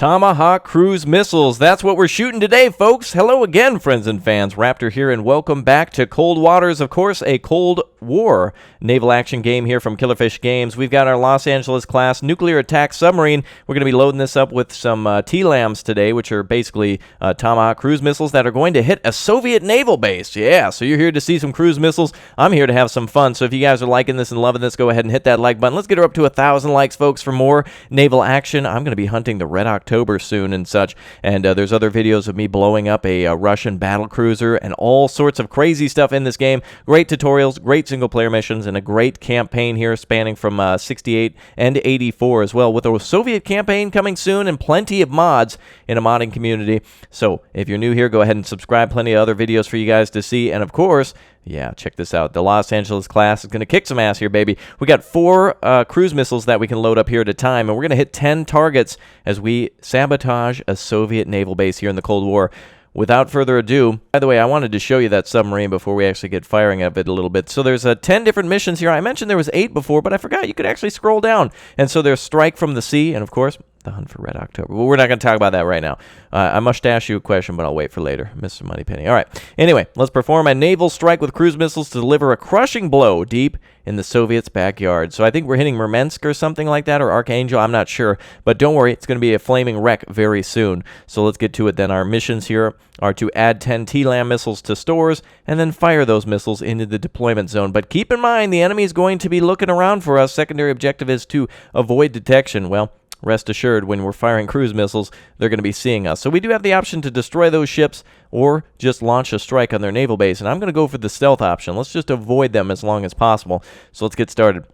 Tomahawk cruise missiles. That's what we're shooting today, folks. Hello again, friends and fans. Raptor here, and welcome back to Cold Waters. Of course, a Cold War naval action game here from Killerfish Games. We've got our Los Angeles class nuclear attack submarine. We're going to be loading this up with some TLAMs today, which are basically Tomahawk cruise missiles that are going to hit a Soviet naval base. Yeah, so you're here to see some cruise missiles. I'm here to have some fun. So if you guys are liking this and loving this, go ahead and hit that like button. Let's get her up to 1,000 likes, folks, for more naval action. I'm going to be hunting the Red October soon and such, and there's other videos of me blowing up a Russian battle cruiser and all sorts of crazy stuff in this game. Great tutorials, great single-player missions, and a great campaign here spanning from 68 and 84 as well, with a Soviet campaign coming soon and plenty of mods in a modding community. So if you're new here, go ahead and subscribe. Plenty of other videos for you guys to see, and of course, yeah, check this out. The Los Angeles class is going to kick some ass here, baby. We got 4 cruise missiles that we can load up here at a time, and we're going to hit 10 targets as we sabotage a Soviet naval base here in the Cold War. Without further ado, by the way, I wanted to show you that submarine before we actually get firing of it a little bit. So there's 10 different missions here. I mentioned there was 8 before, but I forgot you could actually scroll down. And so there's Strike from the Sea, and of course, the Hunt for Red October. Well, we're not going to talk about that right now. I must ask you a question, but I'll wait for later, Mr. Moneypenny. All right. Anyway, let's perform a naval strike with cruise missiles to deliver a crushing blow deep in the Soviets' backyard. So I think we're hitting Murmansk or something like that, or Archangel. I'm not sure. But don't worry, it's going to be a flaming wreck very soon. So let's get to it then. Our missions here are to add 10 TLAM missiles to stores and then fire those missiles into the deployment zone. But keep in mind, the enemy is going to be looking around for us. Secondary objective is to avoid detection. Well, rest assured, when we're firing cruise missiles, they're going to be seeing us. So we do have the option to destroy those ships or just launch a strike on their naval base. And I'm going to go for the stealth option. Let's just avoid them as long as possible. So let's get started.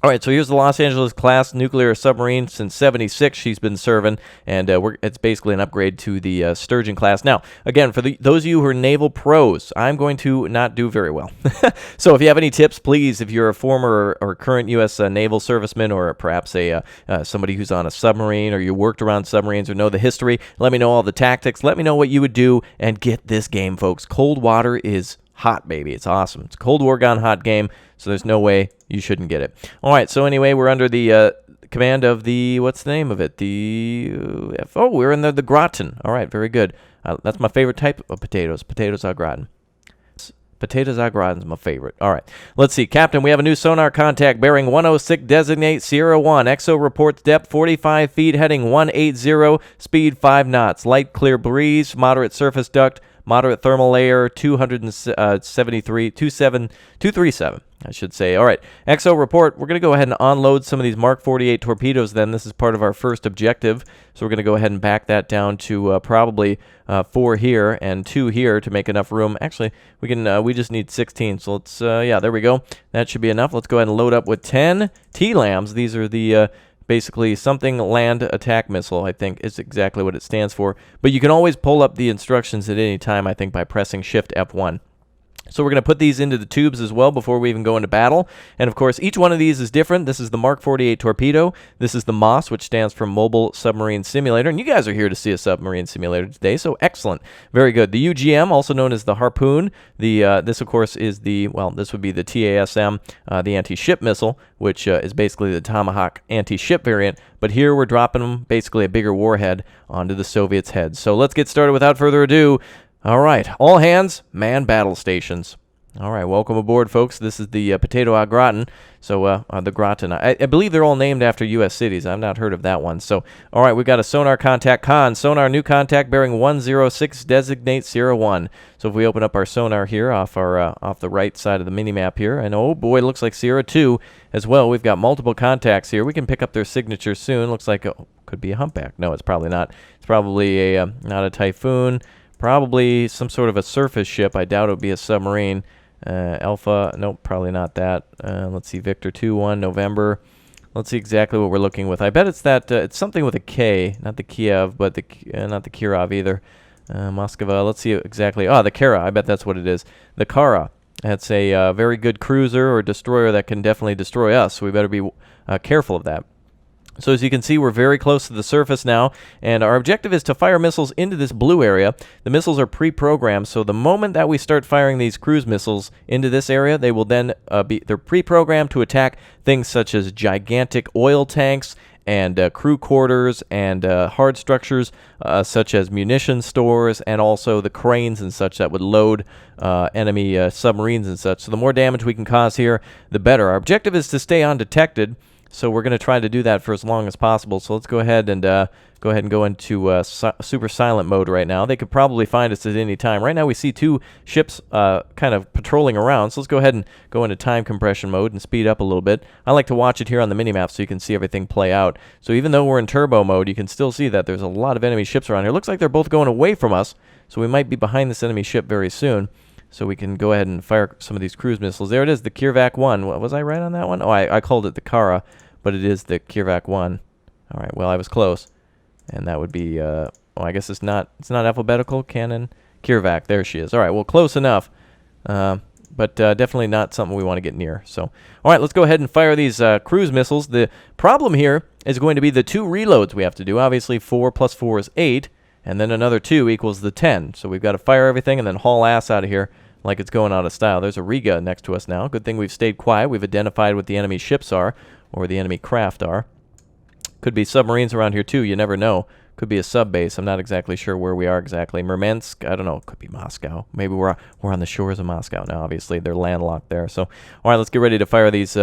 All right, so here's the Los Angeles class nuclear submarine. Since 76, she's been serving, and it's basically an upgrade to the Sturgeon class. Now, again, for those of you who are naval pros, I'm going to not do very well. So if you have any tips, please, if you're a former or current U.S. naval serviceman, or perhaps somebody who's on a submarine, or you worked around submarines or know the history, let me know all the tactics. Let me know what you would do, and get this game, folks. Cold Water is hot, baby. It's awesome. It's a Cold War gone hot game, so there's no way you shouldn't get it. All right, so anyway, we're under the command of the, what's the name of it? We're in the gratin. All right, very good. That's my favorite type of potatoes. Potatoes au gratin. Potatoes au gratin is my favorite. All right, let's see. Captain, we have a new sonar contact bearing 106, designate Sierra 1. XO reports depth 45 feet, heading 180, speed 5 knots. Light clear breeze, moderate surface duct, moderate thermal layer, 237, I should say. All right, XO report. We're going to go ahead and unload some of these Mark 48 torpedoes then. This is part of our first objective. So we're going to go ahead and back that down to probably 4 here and 2 here to make enough room. Actually, we just need 16. So let's, yeah, there we go. That should be enough. Let's go ahead and load up with 10 TLAMs. These are the basically something land attack missile, I think is exactly what it stands for. But you can always pull up the instructions at any time, I think, by pressing Shift F1. So we're going to put these into the tubes as well before we even go into battle. And of course, each one of these is different. This is the Mark 48 torpedo. This is the MOS, which stands for Mobile Submarine Simulator. And you guys are here to see a submarine simulator today, so excellent. Very good. The UGM, also known as the Harpoon. This, of course, is this would be the TASM, the anti-ship missile, which is basically the Tomahawk anti-ship variant. But here we're dropping them, basically a bigger warhead, onto the Soviets' heads. So let's get started without further ado. All right, all hands, man battle stations. All right, welcome aboard, folks. This is the potato au gratin. So the gratin. I believe they're all named after U.S. cities. I've not heard of that one. So, all right, we've got a sonar contact. Sonar new contact bearing 106, designate Sierra 1. So if we open up our sonar here off the right side of the mini-map here, and oh boy, it looks like Sierra 2 as well. We've got multiple contacts here. We can pick up their signatures soon. Looks like could be a humpback. No, it's probably not. It's probably not a Typhoon. Probably some sort of a surface ship. I doubt it would be a submarine. Alpha, nope, probably not that. Let's see, Victor 2-1, November. Let's see exactly what we're looking with. I bet it's that, it's something with a K, not the Kiev, but not the Kirov either. Moskva, let's see exactly. The Kara, I bet that's what it is. The Kara. That's a very good cruiser or destroyer that can definitely destroy us, so we better be careful of that. So as you can see, we're very close to the surface now, and our objective is to fire missiles into this blue area. The missiles are pre-programmed, so the moment that we start firing these cruise missiles into this area, they will then they're pre-programmed to attack things such as gigantic oil tanks, and crew quarters and hard structures such as munition stores and also the cranes and such that would load enemy submarines and such. So the more damage we can cause here, the better. Our objective is to stay undetected, so we're going to try to do that for as long as possible. So let's go ahead and go into super silent mode right now. They could probably find us at any time. Right now we see two ships kind of patrolling around, so let's go ahead and go into time compression mode and speed up a little bit. I like to watch it here on the minimap so you can see everything play out. So even though we're in turbo mode, you can still see that there's a lot of enemy ships around here. Looks like they're both going away from us, so we might be behind this enemy ship very soon. So we can go ahead and fire some of these cruise missiles. There it is, the Kirvac 1. Was I right on that one? Oh, I called it the Kara, but it is the Kirvac 1. All right, well, I was close. And that would be, I guess it's not alphabetical. Cannon, Kirvac, there she is. All right, well, close enough, but definitely not something we want to get near. So, all right, let's go ahead and fire these cruise missiles. The problem here is going to be the 2 reloads we have to do. Obviously, 4 plus 4 is 8, and then another 2 equals the 10. So we've got to fire everything and then haul ass out of here like it's going out of style. There's a Riga next to us now. Good thing we've stayed quiet. We've identified what the enemy ships are, or the enemy craft are. Could be submarines around here too, you never know. Could be a sub base. I'm not exactly sure where we are exactly. Murmansk, I don't know. Could be Moscow. Maybe we're on the shores of Moscow now. Obviously, they're landlocked there. So, all right, let's get ready to fire these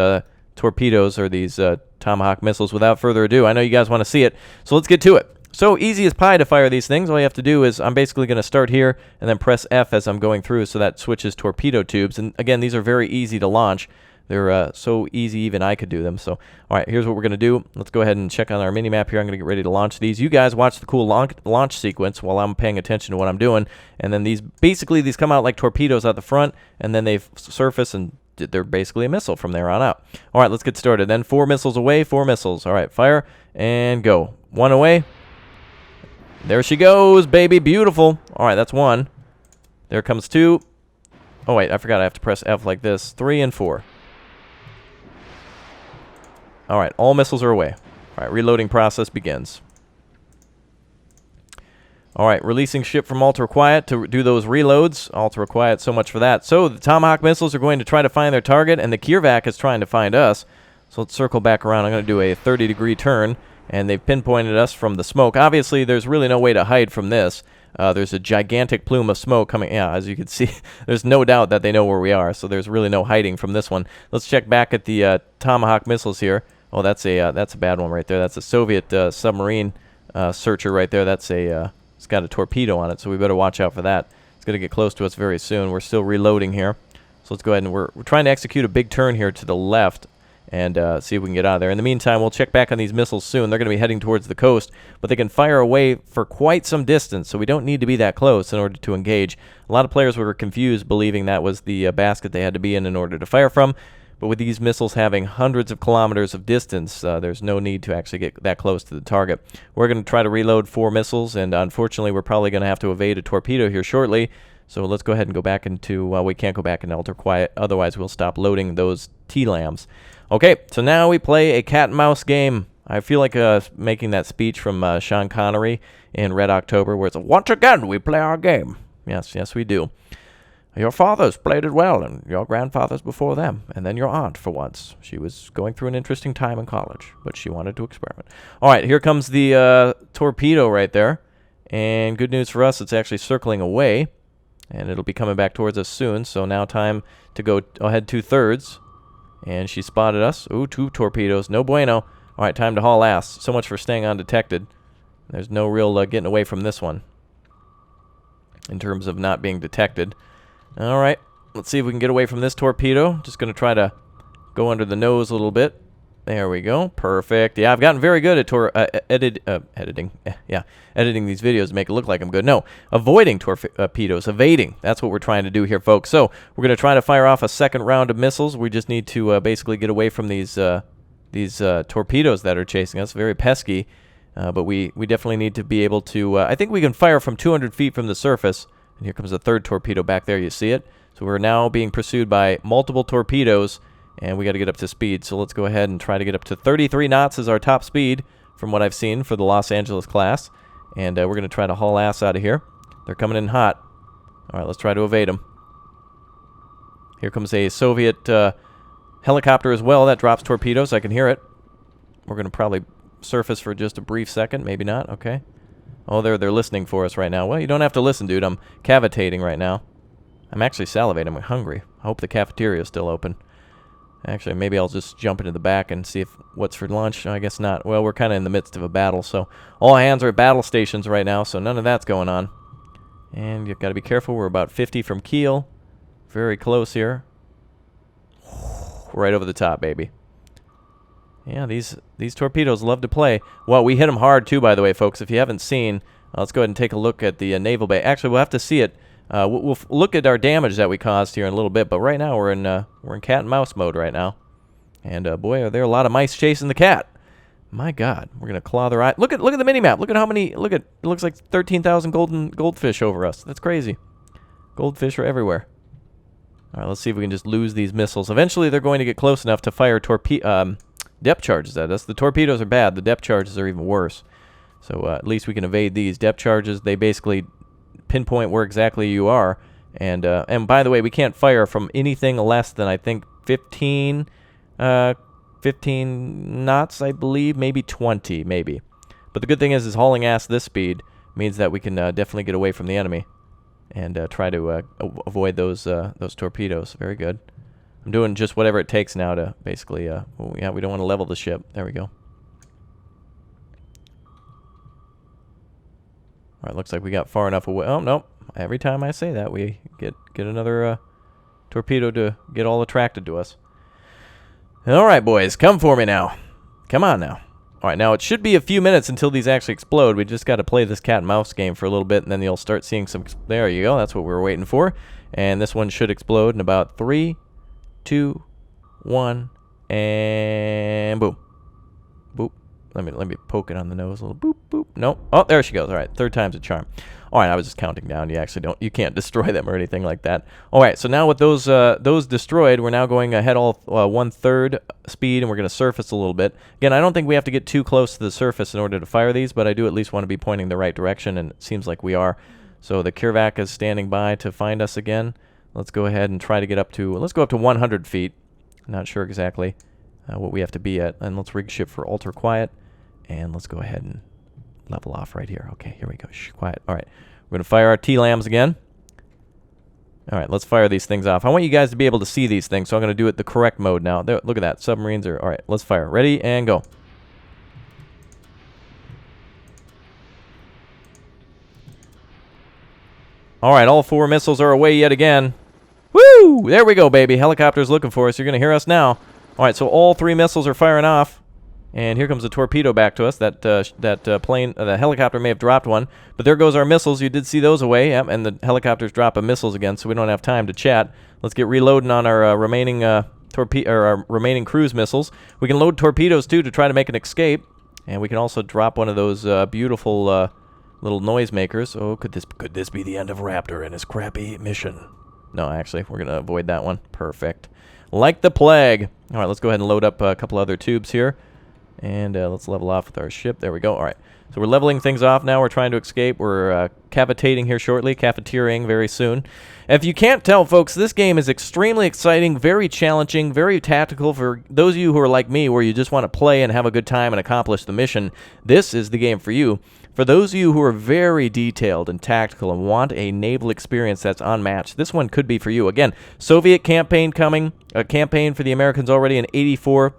torpedoes or these Tomahawk missiles without further ado. I know you guys want to see it, so let's get to it. So easy as pie to fire these things. All you have to do is I'm basically going to start here and then press F as I'm going through, so that switches torpedo tubes. And again, these are very easy to launch. They're so easy even I could do them. So, all right, here's what we're going to do. Let's go ahead and check on our mini-map here. I'm going to get ready to launch these. You guys watch the cool launch sequence while I'm paying attention to what I'm doing. And then these come out like torpedoes out the front, and then they surface, and they're basically a missile from there on out. All right, let's get started. Then 4 missiles away, 4 missiles. All right, fire and go. 1 away. There she goes, baby. Beautiful. All right, that's 1. There comes 2. Oh, wait, I forgot I have to press F like this. 3 and 4. All right, all missiles are away. All right, reloading process begins. All right, releasing ship from ultra quiet to do those reloads. Ultra quiet, so much for that. So the Tomahawk missiles are going to try to find their target, and the Kirvac is trying to find us. So let's circle back around. I'm going to do a 30-degree turn, and they've pinpointed us from the smoke. Obviously, there's really no way to hide from this. There's a gigantic plume of smoke coming. Yeah, as you can see, there's no doubt that they know where we are, so there's really no hiding from this one. Let's check back at the Tomahawk missiles here. Oh, that's a bad one right there. That's a Soviet submarine searcher right there. That's it's got a torpedo on it, so we better watch out for that. It's going to get close to us very soon. We're still reloading here, so let's go ahead and we're trying to execute a big turn here to the left and see if we can get out of there. In the meantime, we'll check back on these missiles soon. They're going to be heading towards the coast, but they can fire away for quite some distance, so we don't need to be that close in order to engage. A lot of players were confused, believing that was the basket they had to be in order to fire from. But with these missiles having hundreds of kilometers of distance, there's no need to actually get that close to the target. We're going to try to reload 4 missiles, and unfortunately, we're probably going to have to evade a torpedo here shortly. So let's go ahead and go back into, well, we can't go back into ultra quiet, otherwise we'll stop loading those T-lambs. Okay, so now we play a cat and mouse game. I feel like making that speech from Sean Connery in Red October, where it's, once again, we play our game. Yes, yes, we do. Your fathers played it well, and your grandfathers before them, and then your aunt, for once. She was going through an interesting time in college, but she wanted to experiment. All right, here comes the torpedo right there, and good news for us, it's actually circling away, and it'll be coming back towards us soon, so now time to go ahead 2/3, and she spotted us. Ooh, 2 torpedoes, no bueno. All right, time to haul ass. So much for staying undetected. There's no real getting away from this one in terms of not being detected. All right, let's see if we can get away from this torpedo. Just going to try to go under the nose a little bit. There we go. Perfect. Yeah, I've gotten very good at editing. Editing these videos to make it look like I'm good. No, avoiding torpedoes, evading. That's what we're trying to do here, folks. So we're going to try to fire off a second round of missiles. We just need to basically get away from these torpedoes that are chasing us. Very pesky, but we definitely need to be able to. I think we can fire from 200 feet from the surface. And here comes a 3rd torpedo back there. You see it? So we're now being pursued by multiple torpedoes, and we got to get up to speed. So let's go ahead and try to get up to 33 knots as our top speed from what I've seen for the Los Angeles class. And we're going to try to haul ass out of here. They're coming in hot. All right, let's try to evade them. Here comes a Soviet helicopter as well that drops torpedoes. I can hear it. We're going to probably surface for just a brief second. Maybe not. Okay. Oh, they're listening for us right now. Well, you don't have to listen, dude. I'm cavitating right now. I'm actually salivating. I'm hungry. I hope the cafeteria is still open. Actually, maybe I'll just jump into the back and see if what's for lunch. I guess not. Well, we're kind of in the midst of a battle, so all hands are at battle stations right now, so none of that's going on. And you've got to be careful. We're about 50 from keel. Very close here. Right over the top, baby. Yeah, these torpedoes love to play. Well, we hit them hard, too, by the way, folks. If you haven't seen, let's go ahead and take a look at the naval bay. Actually, we'll have to see it. We'll look at our damage that we caused here in a little bit, but right now we're in cat and mouse mode right now. And, boy, are there a lot of mice chasing the cat. My God, we're going to claw their eye. Look at the mini-map. Look at how many, it looks like 13,000 goldfish over us. That's crazy. Goldfish are everywhere. All right, let's see if we can just lose these missiles. Eventually, they're going to get close enough to fire depth charges at us. The torpedoes are bad. The depth charges are even worse. So at least we can evade these depth charges. They basically pinpoint where exactly you are. And by the way, we can't fire from anything less than, I think, 15 knots, I believe. Maybe 20, maybe. But the good thing is hauling ass this speed means that we can definitely get away from the enemy and try to avoid those torpedoes. Very good. I'm doing just whatever it takes now to basically, yeah, we don't want to level the ship. There we go. All right, looks like we got far enough away. Oh, no. Every time I say that, we get another torpedo to get all attracted to us. All right, boys, come for me now. Come on now. All right, now it should be a few minutes until these actually explode. We just got to play this cat and mouse game for a little bit, and then you'll start seeing some... There you go. That's what we were waiting for. And this one should explode in about 3, 2, 1, and boom. Boop. Let me poke it on the nose a little. Boop, boop. Nope. Oh, there she goes. All right, third time's a charm. All right, I was just counting down. You can't destroy them or anything like that. All right, so now with those destroyed, we're now going ahead all 1/3 speed, and we're going to surface a little bit. Again, I don't think we have to get too close to the surface in order to fire these, but I do at least want to be pointing the right direction, and it seems like we are. So the Kirvac is standing by to find us again. Let's go ahead and try to get up to, let's go up to 100 feet. Not sure exactly what we have to be at. And let's rig ship for ultra quiet. And let's go ahead and level off right here. Okay, here we go. Shh, quiet. All right. We're going to fire our T-lambs again. All right, let's fire these things off. I want you guys to be able to see these things, so I'm going to do it the correct mode now. There, look at that. Submarines are... All right, let's fire. Ready, and go. All right, all 4 missiles are away yet again. Woo! There we go, baby. Helicopter's looking for us. You're going to hear us now. All right, so all 3 missiles are firing off. And here comes a torpedo back to us. That plane, the helicopter may have dropped one. But there goes our missiles. You did see those away. Yep, and the helicopter's dropping missiles again, so we don't have time to chat. Let's get reloading on our remaining our remaining cruise missiles. We can load torpedoes, too, to try to make an escape. And we can also drop one of those beautiful little noisemakers. Oh, could this be the end of Raptor and his crappy mission? No, actually, we're going to avoid that one. Perfect. Like the plague. All right, let's go ahead and load up a couple other tubes here. And let's level off with our ship. There we go. All right. So we're leveling things off now. We're trying to escape. We're cavitating here shortly. Cafeteriaing very soon. If you can't tell, folks, this game is extremely exciting, very challenging, very tactical. For those of you who are like me, where you just want to play and have a good time and accomplish the mission, this is the game for you. For those of you who are very detailed and tactical and want a naval experience that's unmatched, this one could be for you. Again, Soviet campaign coming. A campaign for the Americans already in 84.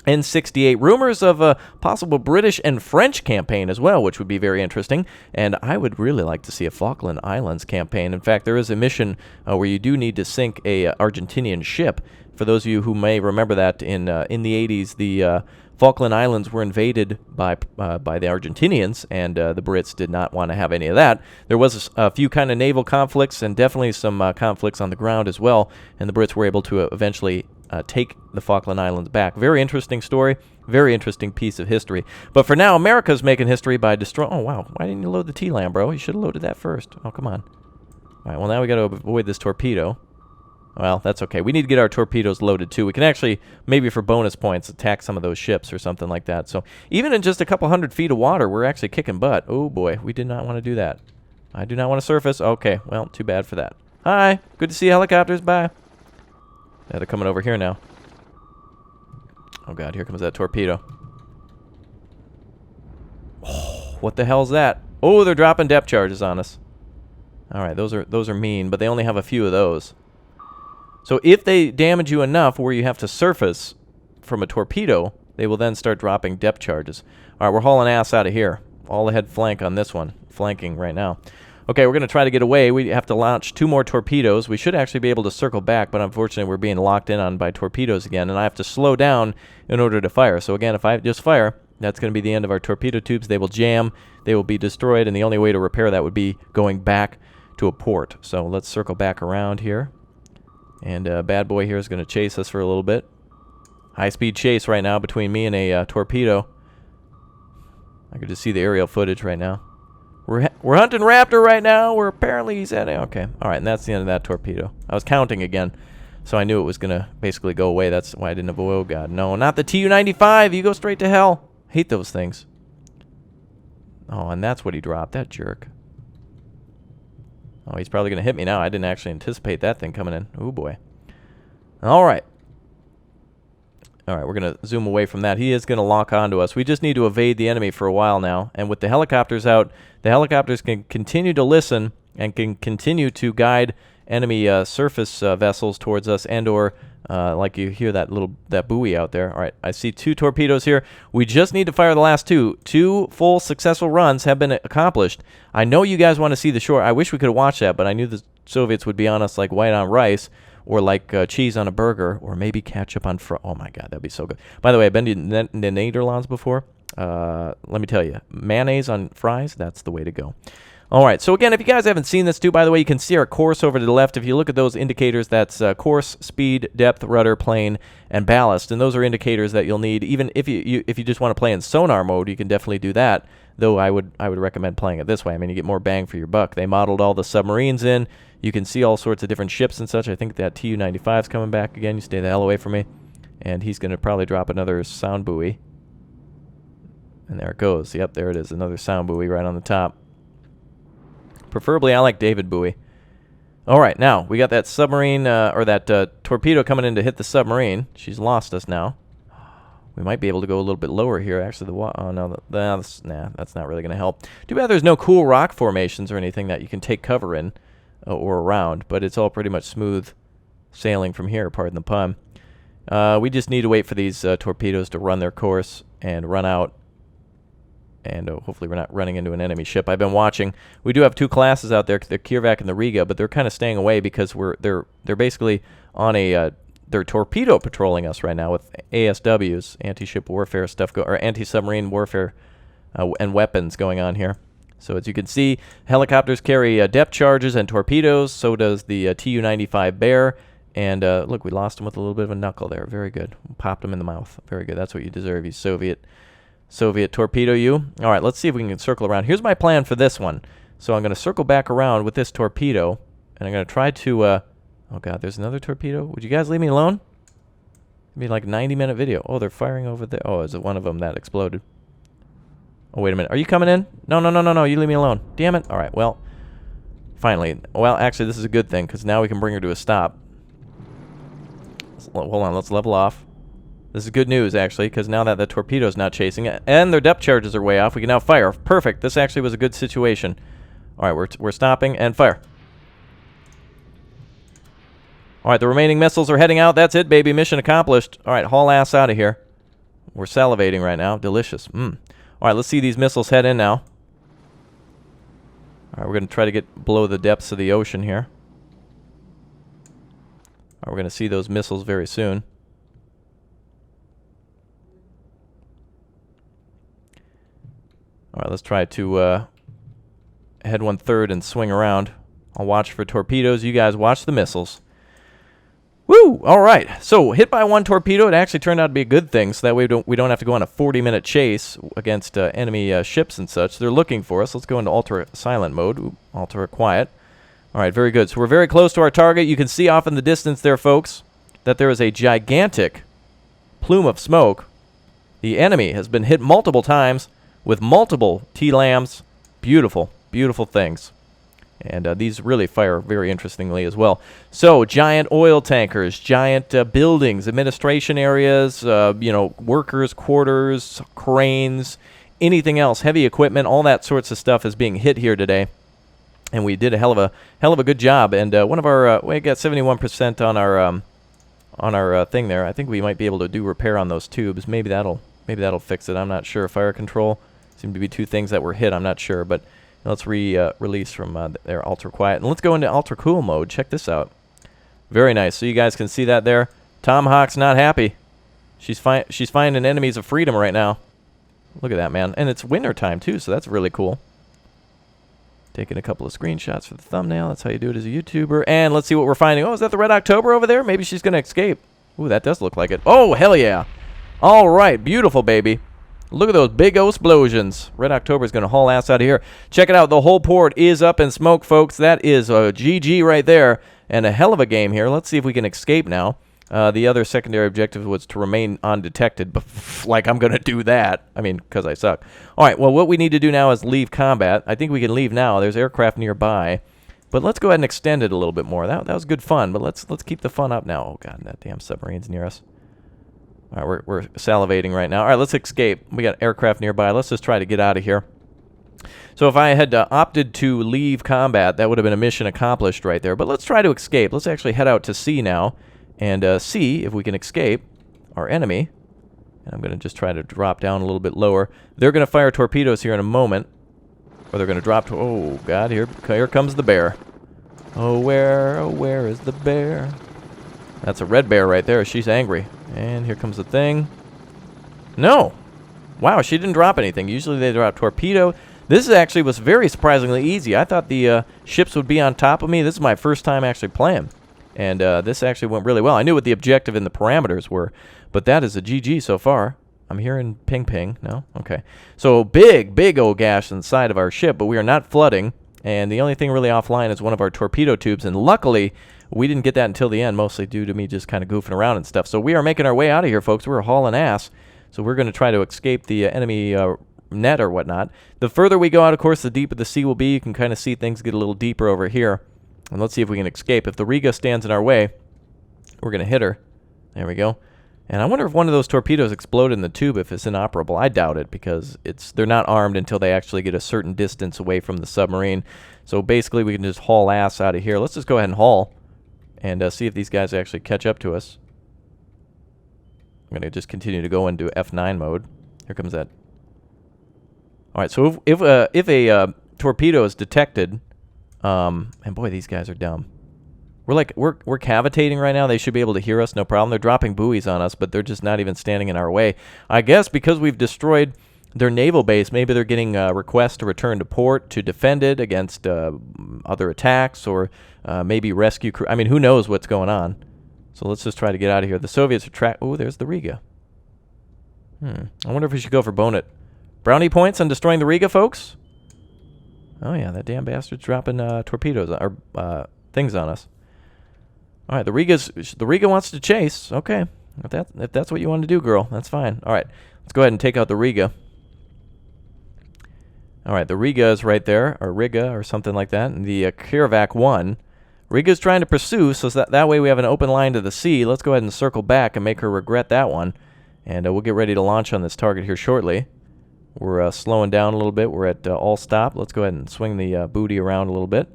And 68. Rumors of a possible British and French campaign as well, which would be very interesting. And I would really like to see a Falkland Islands campaign. In fact, there is a mission where you do need to sink a Argentinian ship. For those of you who may remember that in the 80s, the Falkland Islands were invaded by the Argentinians, and the Brits did not want to have any of that. There was a few kind of naval conflicts and definitely some conflicts on the ground as well, and the Brits were able to eventually take the Falkland Islands back. Very interesting story, very interesting piece of history. But for now, America's making history by destroying... Oh, wow. Why didn't you load the T-Lam, bro? You should have loaded that first. Oh, come on. All right, well, now we got to avoid this torpedo. Well, that's okay. We need to get our torpedoes loaded, too. We can actually, maybe for bonus points, attack some of those ships or something like that. So even in just a couple 100 feet of water, we're actually kicking butt. Oh, boy. We did not want to do that. I do not want to surface. Okay, well, too bad for that. Hi. Good to see helicopters. Bye. Yeah, they're coming over here now. Oh, God. Here comes that torpedo. what the hell's that? Oh, they're dropping depth charges on us. All right, those are mean, but they only have a few of those. So if they damage you enough where you have to surface from a torpedo, they will then start dropping depth charges. All right, we're hauling ass out of here. All ahead flank on this one. Flanking right now. Okay, we're going to try to get away. We have to launch 2 more torpedoes. We should actually be able to circle back, but unfortunately we're being locked in on by torpedoes again, and I have to slow down in order to fire. So again, if I just fire, that's going to be the end of our torpedo tubes. They will jam, they will be destroyed, and the only way to repair that would be going back to a port. So let's circle back around here. And bad boy here is going to chase us for a little bit. High-speed chase right now between me and a torpedo. I can just see the aerial footage right now. We're hunting Raptor right now. We're apparently he's at okay. All right, and that's the end of that torpedo. I was counting again, so I knew it was going to basically go away. That's why I didn't avoid. Oh, God. No, not the Tu-95. You go straight to hell. Hate those things. Oh, and that's what he dropped. That jerk. Oh, he's probably going to hit me now. I didn't actually anticipate that thing coming in. Oh, boy. All right. All right, we're going to zoom away from that. He is going to lock onto us. We just need to evade the enemy for a while now. And with the helicopters out, the helicopters can continue to listen and can continue to guide enemy surface vessels towards us, and or like you hear that buoy out there. All right, I see 2 torpedoes here. We just need to fire the last 2. 2 full successful runs have been accomplished. I know you guys want to see the shore. I wish we could have watched that, but I knew the Soviets would be on us like white on rice, or like cheese on a burger, or maybe ketchup on fries. Oh my God, that'd be so good. By the way, I've been to the Netherlands before. Let me tell you, mayonnaise on fries, that's the way to go. All right, so again, if you guys haven't seen this too, by the way, you can see our course over to the left. If you look at those indicators, that's course, speed, depth, rudder, plane, and ballast. And those are indicators that you'll need. Even if you just want to play in sonar mode, you can definitely do that. Though I would recommend playing it this way. I mean, you get more bang for your buck. They modeled all the submarines in. You can see all sorts of different ships and such. I think that Tu-95 is coming back again. You stay the hell away from me. And he's going to probably drop another sound buoy. And there it goes. Yep, there it is. Another sound buoy right on the top. Preferably, I like David buoy. All right, now, we got that submarine, or that torpedo coming in to hit the submarine. She's lost us now. We might be able to go a little bit lower here. Actually, oh, no, that's not really going to help. Too bad there's no cool rock formations or anything that you can take cover in or around, but it's all pretty much smooth sailing from here, pardon the pun. We just need to wait for these torpedoes to run their course and run out, and hopefully we're not running into an enemy ship. I've been watching. We do have 2 classes out there, the Kirvak and the Riga, but they're kind of staying away because they're basically on a they're torpedo patrolling us right now with ASWs, anti-ship warfare stuff, or anti-submarine warfare and weapons going on here. So as you can see, helicopters carry depth charges and torpedoes. So does the Tu-95 Bear. And look, we lost him with a little bit of a knuckle there. Very good. Popped him in the mouth. Very good. That's what you deserve, you Soviet torpedo you. All right, let's see if we can circle around. Here's my plan for this one. So I'm going to circle back around with this torpedo, and I'm going to try to... oh, God, there's another torpedo. Would you guys leave me alone? It'd be like a 90-minute video. Oh, they're firing over there. Oh, is it one of them that exploded? Oh, wait a minute. Are you coming in? No. You leave me alone. Damn it. All right, well, finally. Well, actually, this is a good thing, because now we can bring her to a stop. Hold on, let's level off. This is good news, actually, because now that the torpedo's not chasing it, and their depth charges are way off, we can now fire. Perfect. This actually was a good situation. All right, we're stopping, and fire. All right, the remaining missiles are heading out. That's it, baby. Mission accomplished. All right, haul ass out of here. We're salivating right now. Delicious. All right, let's see these missiles head in now. All right, we're going to try to get below the depths of the ocean here. All right, we're going to see those missiles very soon. All right, let's try to head 1/3 and swing around. I'll watch for torpedoes. You guys watch the missiles. Woo! All right. So hit by 1 torpedo, it actually turned out to be a good thing. So that way we don't have to go on a 40-minute chase against enemy ships and such. They're looking for us. Let's go into ultra silent mode. Ooh, ultra quiet. All right. Very good. So we're very close to our target. You can see off in the distance there, folks, that there is a gigantic plume of smoke. The enemy has been hit multiple times with multiple T-LAMs. Beautiful, beautiful things. And these really fire very interestingly as well. So, giant oil tankers, giant buildings, administration areas, workers' quarters, cranes, anything else. Heavy equipment, all that sorts of stuff is being hit here today. And we did a hell of a good job. And one of our we got 71% on our thing there. I think we might be able to do repair on those tubes. Maybe that'll fix it. I'm not sure. Fire control seem to be two things that were hit. I'm not sure, but let's release from there. Ultra quiet, and let's go into ultra cool mode. Check this out. Very nice. So you guys can see that there. TOMAHAWK's not happy. She's finding enemies of freedom right now. Look at that, man. And it's winter time too, so that's really cool. Taking a couple of screenshots for the thumbnail. That's how you do it as a YouTuber. And let's see what we're finding. Oh, is that the Red October over there? Maybe she's going to escape. Ooh, that does look like it. Oh, hell yeah. All right. Beautiful, baby. Look at those big explosions. Red October is going to haul ass out of here. Check it out. The whole port is up in smoke, folks. That is a GG right there. And a hell of a game here. Let's see if we can escape now. The other secondary objective was to remain undetected, but like I'm going to do that. I mean, because I suck. All right, well, what we need to do now is leave combat. I think we can leave now. There's aircraft nearby. But let's go ahead and extend it a little bit more. That was good fun, but let's keep the fun up now. Oh, God, that damn submarine's near us. All right, we're salivating right now. All right, let's escape. We got aircraft nearby. Let's just try to get out of here. So if I had opted to leave combat, that would have been a mission accomplished right there. But let's try to escape. Let's actually head out to sea now. And see if we can escape our enemy. And I'm going to just try to drop down a little bit lower. They're going to fire torpedoes here in a moment. Or they're going to drop... Oh, God, here comes the bear. Oh, where is the bear? That's a red bear right there. She's angry. And here comes the thing. No! Wow, she didn't drop anything. Usually they drop torpedo. This actually was very surprisingly easy. I thought the ships would be on top of me. This is my first time actually playing. And this actually went really well. I knew what the objective and the parameters were, but that is a GG so far. I'm hearing ping ping. No? Okay. So big old gash inside of our ship, but we are not flooding. And the only thing really offline is one of our torpedo tubes. And luckily, we didn't get that until the end, mostly due to me just kind of goofing around and stuff. So we are making our way out of here, folks. We're hauling ass. So we're going to try to escape the enemy net or whatnot. The further we go out, of course, the deeper the sea will be. You can kind of see things get a little deeper over here. And let's see if we can escape. If the Riga stands in our way, we're going to hit her. There we go. And I wonder if one of those torpedoes exploded in the tube if it's inoperable. I doubt it because they're not armed until they actually get a certain distance away from the submarine. So basically we can just haul ass out of here. Let's just go ahead and haul and see if these guys actually catch up to us. I'm going to just continue to go into F9 mode. Here comes that. All right, so if a torpedo is detected... and boy, these guys are dumb. We're cavitating right now. They should be able to hear us, no problem. They're dropping buoys on us, but they're just not even standing in our way. I guess because we've destroyed their naval base, maybe they're getting requests to return to port to defend it against other attacks or maybe rescue crew. I mean, who knows what's going on? So let's just try to get out of here. The Soviets are Oh, there's the Riga. I wonder if we should go for bonnet. Brownie points on destroying the Riga, folks? Oh, yeah, that damn bastard's dropping torpedoes or things on us. All right, the Riga wants to chase. Okay, if that's what you want to do, girl, that's fine. All right, let's go ahead and take out the Riga. All right, the Riga is right there, or Riga, or something like that. And the F.A.Q. 1. Riga's trying to pursue, so that way we have an open line to the sea. Let's go ahead and circle back and make her regret that one. And we'll get ready to launch on this target here shortly. We're slowing down a little bit. We're at all stop. Let's go ahead and swing the booty around a little bit.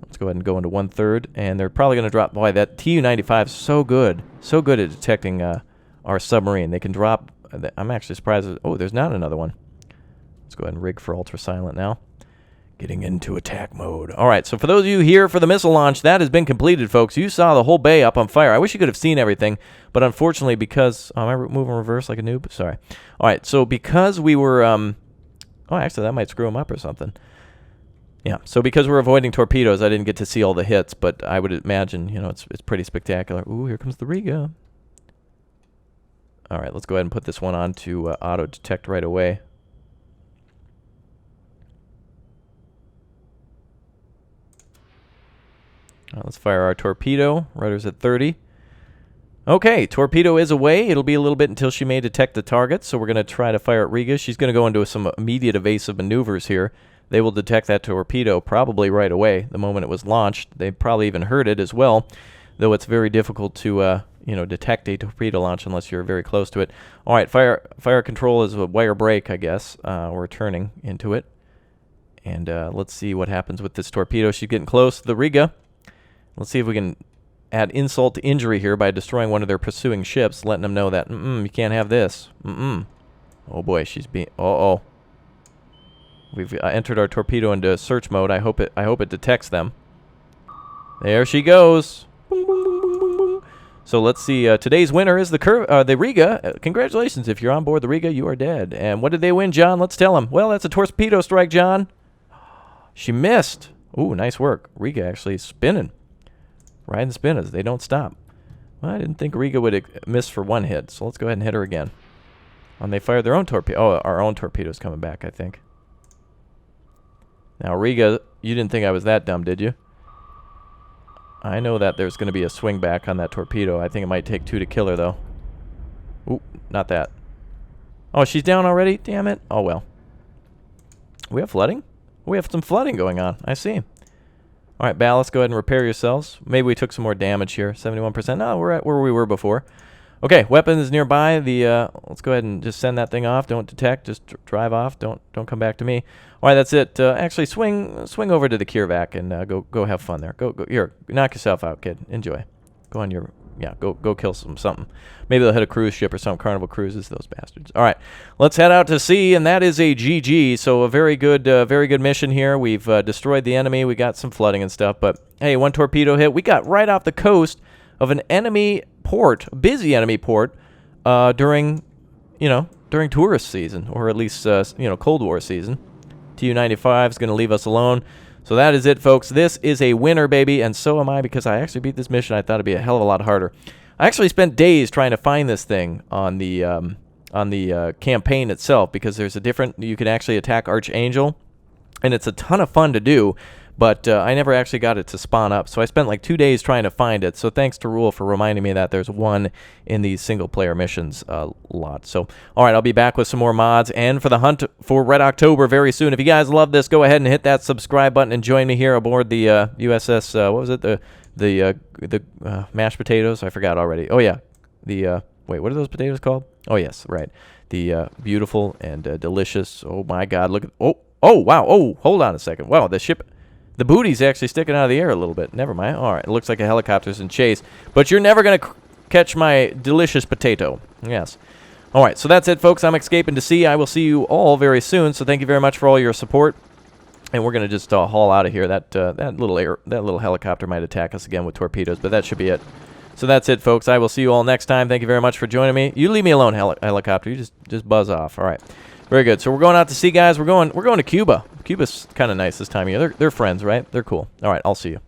Let's go ahead and go into 1/3. And they're probably going to drop... Boy, that Tu-95 is so good. So good at detecting our submarine. They can drop... I'm actually surprised. Oh, there's not another one. Let's go ahead and rig for ultra silent now. Getting into attack mode. All right, so for those of you here for the missile launch, that has been completed, folks. You saw the whole bay up on fire. I wish you could have seen everything, but unfortunately, because... am I moving reverse like a noob? Sorry. All right, so because we were... oh, actually, that might screw them up or something. Yeah, so because we're avoiding torpedoes, I didn't get to see all the hits, but I would imagine, you know, it's pretty spectacular. Ooh, here comes the Riga. All right, let's go ahead and put this one on to auto-detect right away. Let's fire our torpedo. Rudder's at 30. Okay, torpedo is away. It'll be a little bit until she may detect the target, so we're going to try to fire at Riga. She's going to go into some immediate evasive maneuvers here. They will detect that torpedo probably right away the moment it was launched. They probably even heard it as well, though it's very difficult to, you know, detect a torpedo launch unless you're very close to it. All right, fire control is a wire brake, I guess. We're turning into it. And let's see what happens with this torpedo. She's getting close to the Riga. Let's see if we can add insult to injury here by destroying one of their pursuing ships, letting them know that, you can't have this. Oh boy, she's being, uh-oh. We've entered our torpedo into search mode. I hope it detects them. There she goes. Boom, boom, boom, boom, boom, boom. So let's see. Today's winner is the Riga. Congratulations. If you're on board the Riga, you are dead. And what did they win, John? Let's tell them. Well, that's a torpedo strike, John. She missed. Ooh, nice work. Riga actually spinning. Riding spinners. They don't stop. Well, I didn't think Riga would miss for one hit. So let's go ahead and hit her again. And they fired their own torpedo. Oh, our own torpedo's coming back, I think. Now, Riga, you didn't think I was that dumb, did you? I know that there's going to be a swing back on that torpedo. I think it might take 2 to kill her, though. Ooh, not that. Oh, she's down already? Damn it. Oh, well. We have flooding? We have some flooding going on. I see. All right, ballast, go ahead and repair yourselves. Maybe we took some more damage here. 71%. No, we're at where we were before. Okay, weapons nearby. Let's go ahead and just send that thing off. Don't detect. Just drive off. Don't come back to me. All right, that's it. Actually, swing over to the Kirvac and go have fun there. Go here. Knock yourself out, kid. Enjoy. Go on your go kill something. Maybe they'll hit a cruise ship or some Carnival Cruises. Those bastards. All right, let's head out to sea, and that is a GG. So a very good mission here. We've destroyed the enemy. We got some flooding and stuff, but hey, 1 torpedo hit. We got right off the coast of an enemy port, a busy enemy port, during tourist season, or at least Cold War season. Tu-95 is going to leave us alone. So that is it, folks. This is a winner, baby, and so am I, because I actually beat this mission. I thought it'd be a hell of a lot harder. I actually spent days trying to find this thing on the campaign itself, because there's you can actually attack Archangel, and it's a ton of fun to do. But I never actually got it to spawn up, so I spent like 2 days trying to find it. So thanks to Rule for reminding me that there's one in these single-player missions lot. So, all right, I'll be back with some more mods and for the hunt for Red October very soon. If you guys love this, go ahead and hit that subscribe button and join me here aboard the USS, what was it, the mashed potatoes? I forgot already. Oh, yeah, wait, what are those potatoes called? Oh, yes, right. The beautiful and delicious, oh, my God, look at, oh, wow, oh, hold on a second. Wow, the ship... The booty's actually sticking out of the air a little bit. Never mind. All right. It looks like a helicopter's in chase. But you're never going to catch my delicious potato. Yes. All right. So that's it, folks. I'm escaping to sea. I will see you all very soon. So thank you very much for all your support. And we're going to just haul out of here. That little helicopter might attack us again with torpedoes, but that should be it. So that's it, folks. I will see you all next time. Thank you very much for joining me. You leave me alone, helicopter. You just buzz off. All right. Very good. So we're going out to sea, guys. We're going to Cuba. Cuba's kind of nice this time of year. They're friends, right? They're cool. All right, I'll see you.